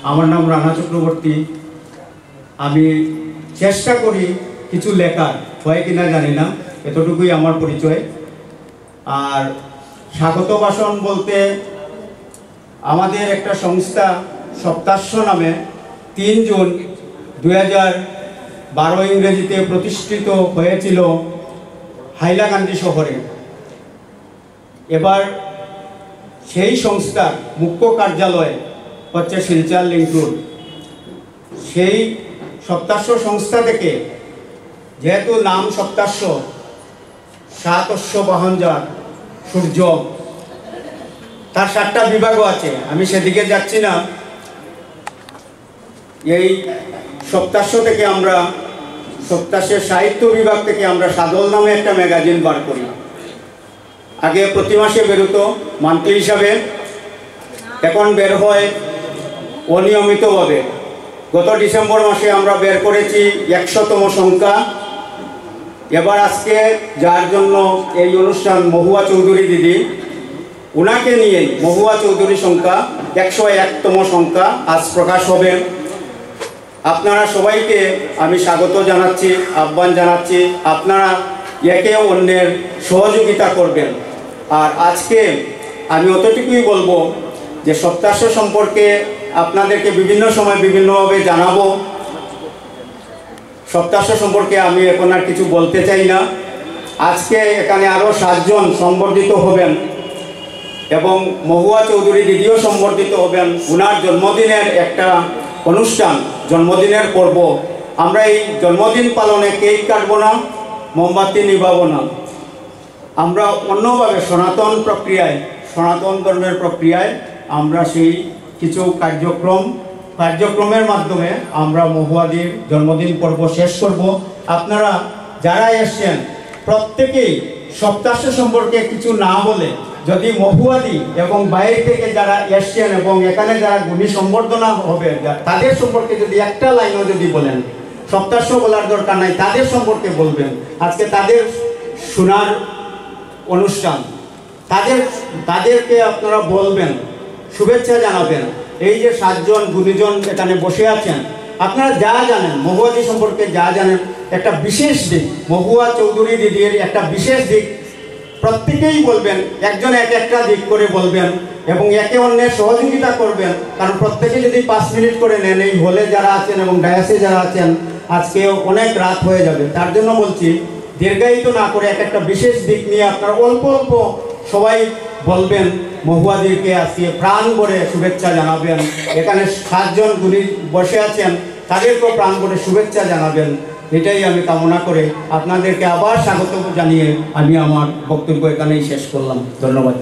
আমার নাম রানা চক্রবর্তী। আমি চেষ্টা করি কিছু লেখার, হয় কিনা জানি না, এতটুকুই আমার পরিচয়। আর স্বাগত ভাষণ বলতে আমাদের একটা সংস্থা সপ্তাশ্য নামে 3 জুন 2012 ইংরেজিতে প্রতিষ্ঠিত হয়েছিল হাইলাকান্দি শহরে। এবার সেই সংস্থার মুখ্য কার্যালয় হচ্ছে শিলচর লিংক রোড। সেই সপ্তাশ্য সংস্থা থেকে, যেহেতু নাম সপ্তাশ্য, 7 অশ্ব বাহন যার সূর্য, তার 7টা বিভাগও আছে, আমি সেদিকে যাচ্ছি না। এই সপ্তাশ্য থেকে আমরা, সপ্তাশ্যের সাহিত্য বিভাগ থেকে আমরা সাদল নামে একটা ম্যাগাজিন বার করি। আগে প্রতি মাসে বেরোতো মান্থলি হিসাবে, এখন বের হয় অনিয়মিতভাবে। গত ডিসেম্বর মাসে আমরা বের করেছি 100তম সংখ্যা। এবার আজকে যার জন্য এই অনুষ্ঠান, মহুয়া চৌধুরী দিদি, ওনাকে নিয়ে মহুয়া চৌধুরী সংখ্যা 101তম সংখ্যা আজ প্রকাশ হবে। আপনারা সবাইকে আমি স্বাগত জানাচ্ছি, আহ্বান জানাচ্ছি, আপনারা একে অন্যের সহযোগিতা করবেন। আর আজকে আমি অতটুকুই বলবো যে সপ্তাশ্য সম্পর্কে আপনাদেরকে বিভিন্ন সময় বিভিন্নভাবে জানাবো। সপ্তাশ্য সম্পর্কে আমি এখন আর কিছু বলতে চাই না। আজকে এখানে আরও 7 জন সংবর্ধিত হবেন এবং মহুয়া চৌধুরী দিদিও সংবর্ধিত হবেন। ওনার জন্মদিনের একটা অনুষ্ঠান, জন্মদিনের পর্ব। আমরা এই জন্মদিন পালনে কেক কাটবো না, মোমবাতি নিভাবো না, আমরা অন্যভাবে সনাতন প্রক্রিয়ায়, সনাতন ধর্মের প্রক্রিয়ায় আমরা সেই কিছু কার্যক্রমের মাধ্যমে আমরা মহুয়াদির জন্মদিন পর্ব শেষ করব। আপনারা যারা এসছেন প্রত্যেকেই সপ্তাশ্য সম্পর্কে কিছু না বলে, যদি মহুয়াদি এবং বাইরে থেকে যারা এসছেন এবং এখানে যারা গুণী সম্বর্ধনা হবে তাদের সম্পর্কে যদি একটা লাইনও যদি বলেন, সপ্তাশ্য বলার দরকার নাই, তাদের সম্পর্কে বলবেন। আজকে তাদের শোনার অনুষ্ঠান, তাদেরকে আপনারা বলবেন, শুভেচ্ছা জানাবেন। এই যে 7 জন গুণীজন এখানে বসে আছেন, আপনারা যা জানেন মহুয়াদি সম্পর্কে, যা জানেন, একটা বিশেষ দিক, মহুয়া চৌধুরী দিদির একটা বিশেষ দিক প্রত্যেকেই বলবেন, একজন একটা দিক করে বলবেন এবং একে অন্যের সহযোগিতা করবেন। কারণ প্রত্যেকে যদি 5 মিনিট করে নেন, এই হলে যারা আছেন এবং ডায়াসে যারা আছেন, আজকে অনেক রাত হয়ে যাবে। তার জন্য বলছি, দীর্ঘায়িত না করে একটা বিশেষ দিক নিয়ে আপনারা অল্প অল্প সবাই বলবেন, মহুয়াদিকে আজকে প্রাণ ভরে শুভেচ্ছা জানাবেন। এখানে 7 জন গুণী বসে আছেন, তাদেরকেও প্রাণ ভরে শুভেচ্ছা জানাবেন। এটাই আমি কামনা করে আপনাদেরকে আবার স্বাগত জানিয়ে আমি আমার বক্তব্য এখানেই শেষ করলাম। ধন্যবাদ।